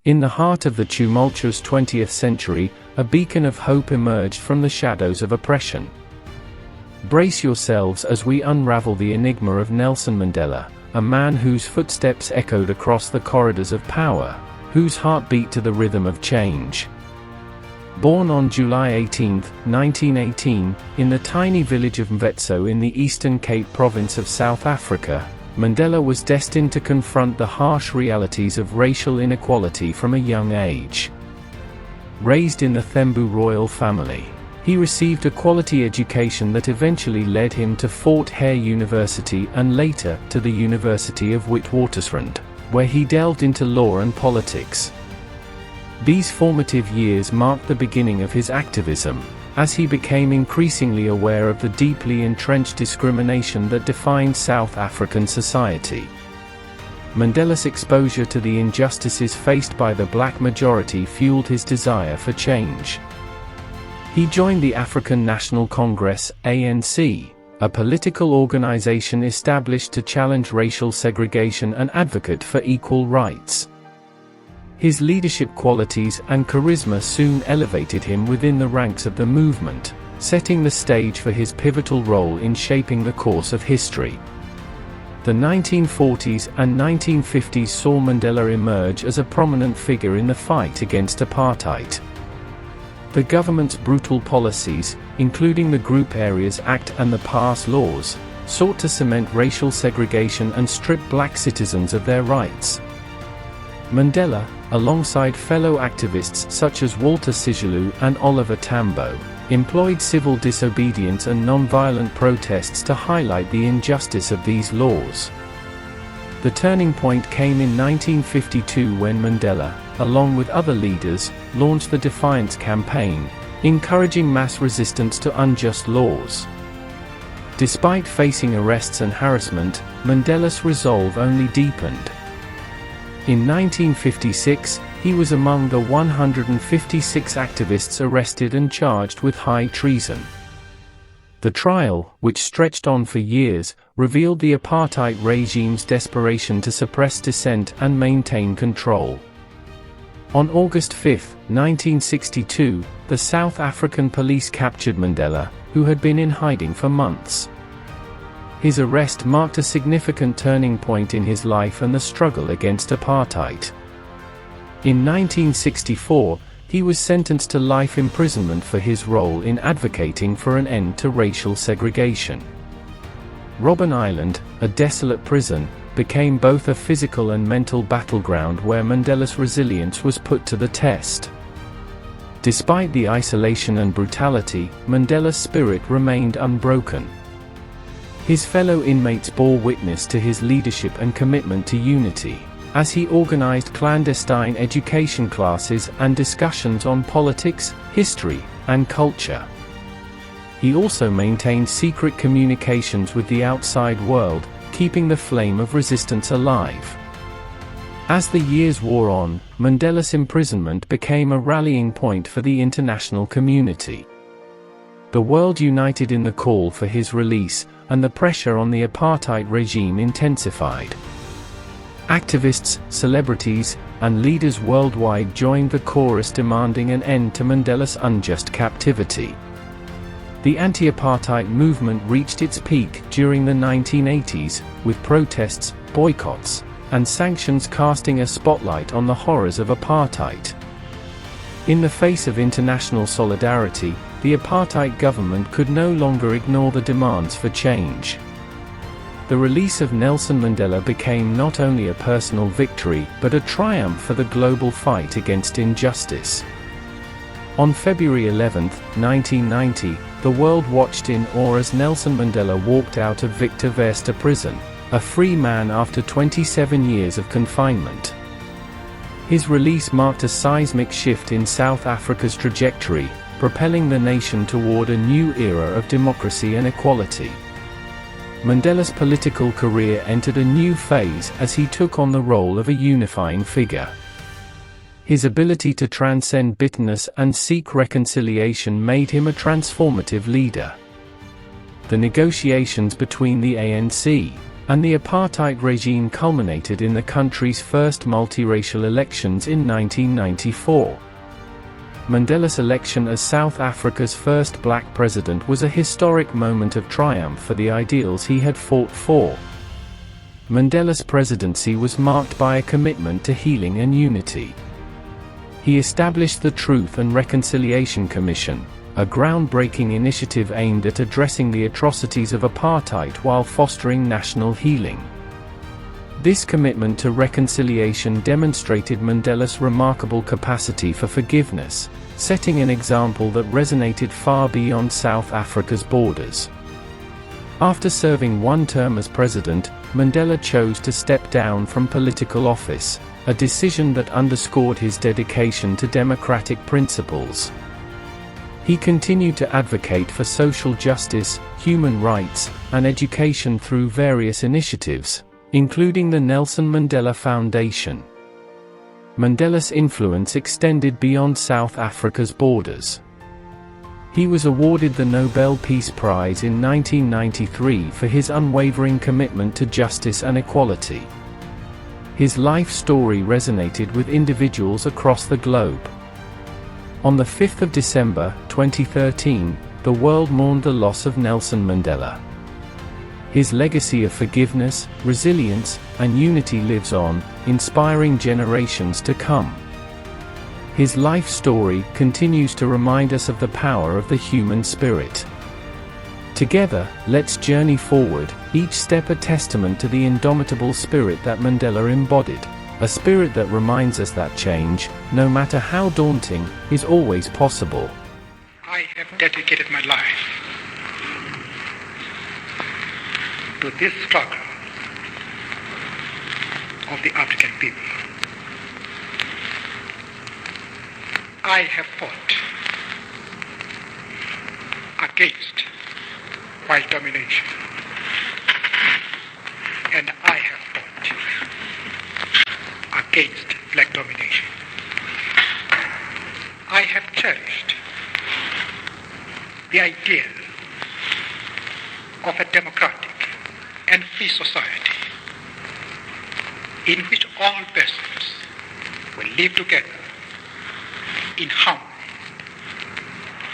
In the heart of the tumultuous 20th century, a beacon of hope emerged from the shadows of oppression. Brace yourselves as we unravel the enigma of Nelson Mandela, a man whose footsteps echoed across the corridors of power, whose heart beat to the rhythm of change. Born on July 18, 1918, in the tiny village of Mvetso in the Eastern Cape province of South Africa, Mandela was destined to confront the harsh realities of racial inequality from a young age. Raised in the Thembu royal family, he received a quality education that eventually led him to Fort Hare University and later to the University of Witwatersrand, where he delved into law and politics. These formative years marked the beginning of his activism, as he became increasingly aware of the deeply entrenched discrimination that defined South African society. Mandela's exposure to the injustices faced by the black majority fueled his desire for change. He joined the African National Congress (ANC), a political organization established to challenge racial segregation and advocate for equal rights. His leadership qualities and charisma soon elevated him within the ranks of the movement, setting the stage for his pivotal role in shaping the course of history. The 1940s and 1950s saw Mandela emerge as a prominent figure in the fight against apartheid. The government's brutal policies, including the Group Areas Act and the Pass laws, sought to cement racial segregation and strip black citizens of their rights. Mandela, alongside fellow activists such as Walter Sisulu and Oliver Tambo, employed civil disobedience and non-violent protests to highlight the injustice of these laws. The turning point came in 1952 when Mandela, along with other leaders, launched the Defiance Campaign, encouraging mass resistance to unjust laws. Despite facing arrests and harassment, Mandela's resolve only deepened. In 1956, he was among the 156 activists arrested and charged with high treason. The trial, which stretched on for years, revealed the apartheid regime's desperation to suppress dissent and maintain control. On August 5, 1962, the South African police captured Mandela, who had been in hiding for months. His arrest marked a significant turning point in his life and the struggle against apartheid. In 1964, he was sentenced to life imprisonment for his role in advocating for an end to racial segregation. Robben Island, a desolate prison, became both a physical and mental battleground where Mandela's resilience was put to the test. Despite the isolation and brutality, Mandela's spirit remained unbroken. His fellow inmates bore witness to his leadership and commitment to unity, as he organized clandestine education classes and discussions on politics, history, and culture. He also maintained secret communications with the outside world, keeping the flame of resistance alive. As the years wore on, Mandela's imprisonment became a rallying point for the international community. The world united in the call for his release, and the pressure on the apartheid regime intensified. Activists, celebrities, and leaders worldwide joined the chorus demanding an end to Mandela's unjust captivity. The anti-apartheid movement reached its peak during the 1980s, with protests, boycotts, and sanctions casting a spotlight on the horrors of apartheid. In the face of international solidarity, the apartheid government could no longer ignore the demands for change. The release of Nelson Mandela became not only a personal victory but a triumph for the global fight against injustice. On February 11, 1990, the world watched in awe as Nelson Mandela walked out of Victor Verster prison, a free man after 27 years of confinement. His release marked a seismic shift in South Africa's trajectory, propelling the nation toward a new era of democracy and equality. Mandela's political career entered a new phase as he took on the role of a unifying figure. His ability to transcend bitterness and seek reconciliation made him a transformative leader. The negotiations between the ANC and the apartheid regime culminated in the country's first multiracial elections in 1994. Mandela's election as South Africa's first black president was a historic moment of triumph for the ideals he had fought for. Mandela's presidency was marked by a commitment to healing and unity. He established the Truth and Reconciliation Commission, a groundbreaking initiative aimed at addressing the atrocities of apartheid while fostering national healing. This commitment to reconciliation demonstrated Mandela's remarkable capacity for forgiveness, setting an example that resonated far beyond South Africa's borders. After serving one term as president, Mandela chose to step down from political office, a decision that underscored his dedication to democratic principles. He continued to advocate for social justice, human rights, and education through various initiatives, including the Nelson Mandela Foundation. Mandela's influence extended beyond South Africa's borders. He was awarded the Nobel Peace Prize in 1993 for his unwavering commitment to justice and equality. His life story resonated with individuals across the globe. On the 5th of December, 2013, the world mourned the loss of Nelson Mandela. His legacy of forgiveness, resilience, and unity lives on, inspiring generations to come. His life story continues to remind us of the power of the human spirit. Together, let's journey forward, each step a testament to the indomitable spirit that Mandela embodied, a spirit that reminds us that change, no matter how daunting, is always possible. I have dedicated my life to this struggle of the African people. I have fought against white domination, and I have fought against black domination. I have cherished the idea of a democratic and free society in which all persons will live together in harmony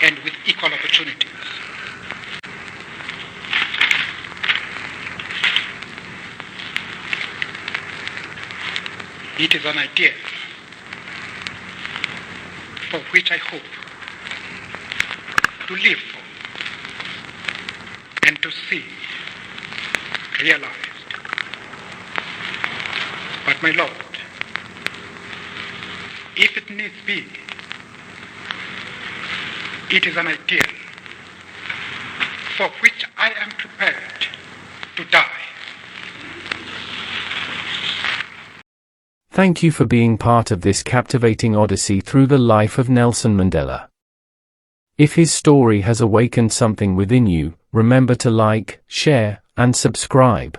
and with equal opportunities. It is an idea for which I hope to live for and to see realized. But my Lord, if it needs be, it is an ideal for which I am prepared to die. Thank you for being part of this captivating odyssey through the life of Nelson Mandela. If his story has awakened something within you, remember to like, share, and subscribe.